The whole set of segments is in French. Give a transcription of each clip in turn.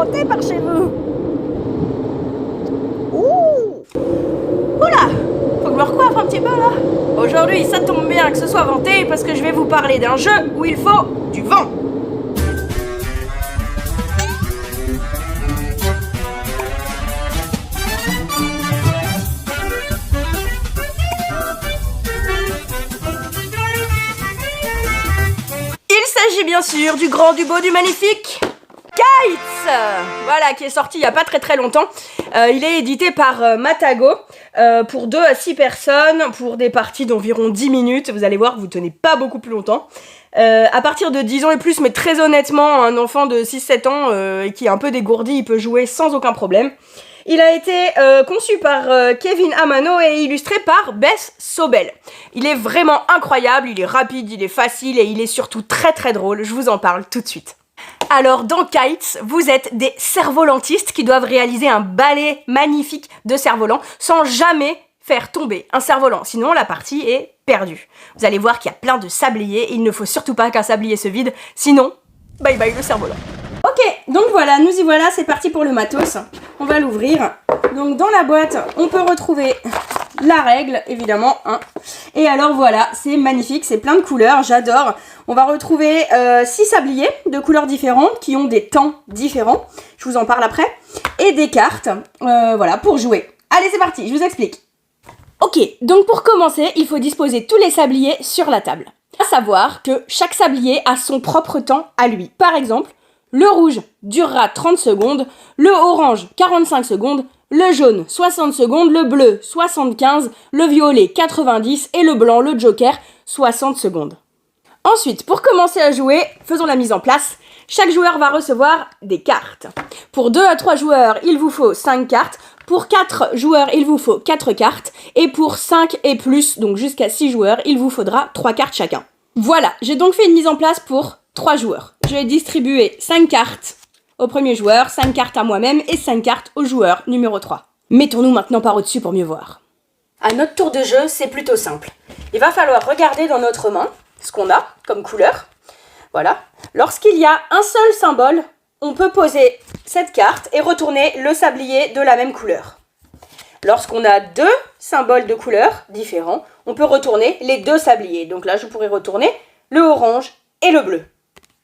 venté par chez vous. Ouh. Oula, faut que je me recoiffe un petit peu là. Aujourd'hui, ça tombe bien que ce soit venté parce que je vais vous parler d'un jeu où il faut du vent. Il s'agit bien sûr du grand, du beau, du magnifique Kites, voilà, qui est sorti il n'y a pas très longtemps. Il est édité par Matago pour 2 à 6 personnes, pour des parties d'environ 10 minutes. Vous allez voir que vous tenez pas beaucoup plus longtemps. À partir de 10 ans et plus, mais très honnêtement, un enfant de 6-7 ans qui est un peu dégourdi, il peut jouer sans aucun problème. Il a été conçu par Kevin Amano et illustré par Beth Sobel. Il est vraiment incroyable, il est rapide, il est facile et il est surtout très drôle. Je vous en parle tout de suite. Alors dans Kites, vous êtes des cerfs-volantistes qui doivent réaliser un ballet magnifique de cerfs-volants sans jamais faire tomber un cerf-volant, sinon la partie est perdue. Vous allez voir qu'il y a plein de sabliers et il ne faut surtout pas qu'un sablier se vide, sinon bye bye le cerf-volant. Ok, donc voilà, nous y voilà, c'est parti pour le matos. On va l'ouvrir. Donc dans la boîte, on peut retrouver la règle, évidemment. Hein. Et alors voilà, c'est magnifique, c'est plein de couleurs, j'adore. On va retrouver 6 sabliers de couleurs différentes qui ont des temps différents. Je vous en parle après. Et des cartes, voilà, pour jouer. Allez, c'est parti, je vous explique. Ok, donc pour commencer, il faut disposer tous les sabliers sur la table. À savoir que chaque sablier a son propre temps à lui. Par exemple, le rouge durera 30 secondes, le orange 45 secondes, le jaune 60 secondes, le bleu 75, le violet 90 et le blanc, le joker, 60 secondes. Ensuite, pour commencer à jouer, faisons la mise en place. Chaque joueur va recevoir des cartes. Pour 2 à 3 joueurs, il vous faut 5 cartes. Pour 4 joueurs, il vous faut 4 cartes. Et pour 5 et plus, donc jusqu'à 6 joueurs, il vous faudra 3 cartes chacun. Voilà, j'ai donc fait une mise en place pour 3 joueurs. Je vais distribuer 5 cartes au premier joueur, 5 cartes à moi-même et 5 cartes au joueur numéro 3. Mettons-nous maintenant par au-dessus pour mieux voir. À notre tour de jeu, c'est plutôt simple. Il va falloir regarder dans notre main ce qu'on a comme couleur. Voilà. Lorsqu'il y a un seul symbole, on peut poser cette carte et retourner le sablier de la même couleur. Lorsqu'on a 2 symboles de couleurs différents, on peut retourner les 2 sabliers. Donc là, je pourrais retourner le orange et le bleu.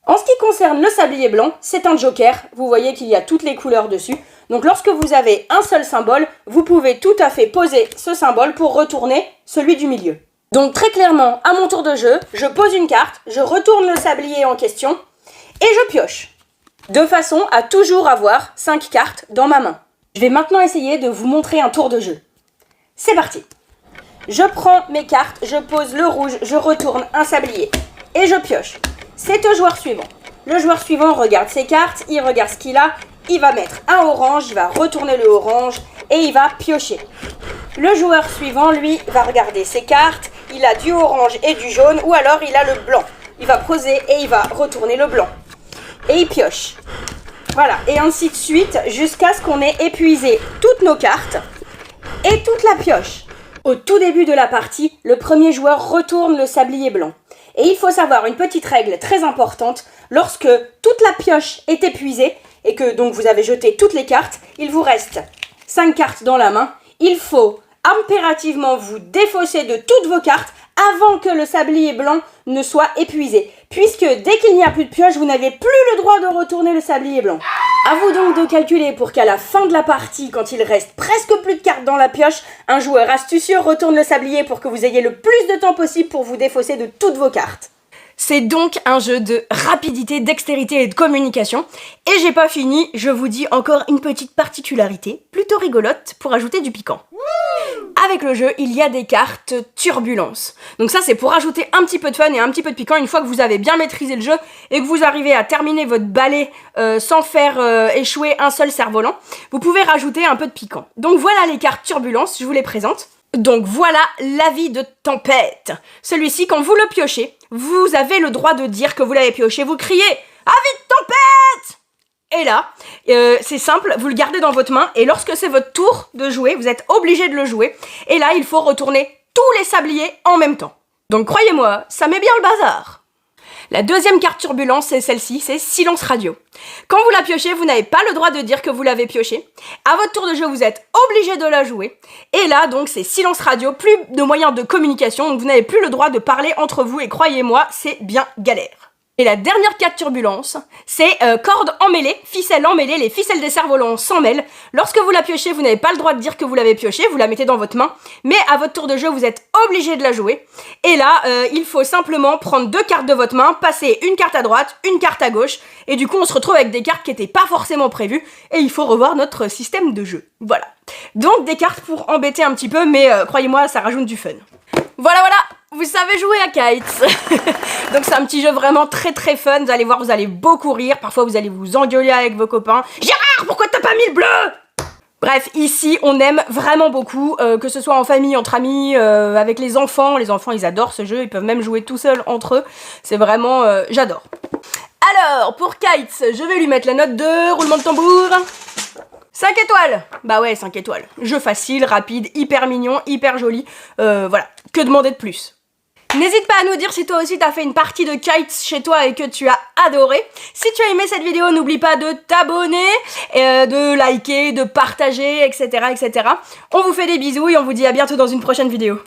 En ce qui concerne le sablier blanc, c'est un joker. Vous voyez qu'il y a toutes les couleurs dessus. Donc lorsque vous avez un seul symbole, vous pouvez tout à fait poser ce symbole pour retourner celui du milieu. Donc très clairement, à mon tour de jeu, je pose une carte, je retourne le sablier en question et je pioche. De façon à toujours avoir 5 cartes dans ma main. Je vais maintenant essayer de vous montrer un tour de jeu. C'est parti. Je prends mes cartes, je pose le rouge, je retourne un sablier et je pioche. C'est au joueur suivant. Le joueur suivant regarde ses cartes, il regarde ce qu'il a, il va mettre un orange, il va retourner le orange et il va piocher. Le joueur suivant, lui, va regarder ses cartes, il a du orange et du jaune ou alors il a le blanc. Il va poser et il va retourner le blanc. Et il pioche. Voilà, et ainsi de suite jusqu'à ce qu'on ait épuisé toutes nos cartes et toute la pioche. Au tout début de la partie, le premier joueur retourne le sablier blanc. Et il faut savoir une petite règle très importante, lorsque toute la pioche est épuisée et que donc vous avez jeté toutes les cartes, il vous reste 5 cartes dans la main, il faut impérativement vous défausser de toutes vos cartes avant que le sablier blanc ne soit épuisé. Puisque dès qu'il n'y a plus de pioche, vous n'avez plus le droit de retourner le sablier blanc. À vous donc de calculer pour qu'à la fin de la partie, quand il reste presque plus de cartes dans la pioche, un joueur astucieux retourne le sablier pour que vous ayez le plus de temps possible pour vous défausser de toutes vos cartes. C'est donc un jeu de rapidité, dextérité et de communication. Et j'ai pas fini, je vous dis encore une petite particularité, plutôt rigolote, pour ajouter du piquant. Avec le jeu, il y a des cartes turbulence. Donc ça, c'est pour ajouter un petit peu de fun et un petit peu de piquant une fois que vous avez bien maîtrisé le jeu et que vous arrivez à terminer votre balai sans faire échouer un seul cerf-volant. Vous pouvez rajouter un peu de piquant. Donc voilà les cartes turbulence, je vous les présente. Donc voilà l'avis de tempête. Celui-ci, quand vous le piochez, vous avez le droit de dire que vous l'avez pioché. Vous criez « Avis de tempête !» Et là, c'est simple, vous le gardez dans votre main et lorsque c'est votre tour de jouer, vous êtes obligé de le jouer. Et là, il faut retourner tous les sabliers en même temps. Donc croyez-moi, ça met bien le bazar. La deuxième carte turbulence, c'est celle-ci, c'est silence radio. Quand vous la piochez, vous n'avez pas le droit de dire que vous l'avez piochée. À votre tour de jeu, vous êtes obligé de la jouer. Et là, donc, c'est silence radio, plus de moyens de communication, donc vous n'avez plus le droit de parler entre vous, et croyez-moi, c'est bien galère. Et la dernière carte turbulence, c'est corde emmêlée, ficelle emmêlée, les ficelles des cerfs-volants s'en mêlent. Lorsque vous la piochez, vous n'avez pas le droit de dire que vous l'avez piochée, vous la mettez dans votre main, mais à votre tour de jeu, vous êtes obligé de la jouer. Et là, il faut simplement prendre 2 cartes de votre main, passer une carte à droite, une carte à gauche, et du coup, on se retrouve avec des cartes qui n'étaient pas forcément prévues, et il faut revoir notre système de jeu. Voilà. Donc, des cartes pour embêter un petit peu, mais croyez-moi, ça rajoute du fun. Voilà, vous savez jouer à Kites. Donc c'est un petit jeu vraiment très très fun, vous allez voir, vous allez beaucoup rire, parfois vous allez vous engueuler avec vos copains. Gérard, pourquoi t'as pas mis le bleu? Bref, ici on aime vraiment beaucoup, que ce soit en famille, entre amis, avec les enfants ils adorent ce jeu, ils peuvent même jouer tout seuls entre eux, c'est vraiment, j'adore. Alors, pour Kites, je vais lui mettre la note de roulement de tambour. 5 étoiles. Bah ouais, 5 étoiles. Jeu facile, rapide, hyper mignon, hyper joli. Voilà, que demander de plus? N'hésite pas à nous dire si toi aussi t'as fait une partie de Kites chez toi et que tu as adoré. Si tu as aimé cette vidéo, n'oublie pas de t'abonner, de liker, de partager, etc., etc. On vous fait des bisous et on vous dit à bientôt dans une prochaine vidéo.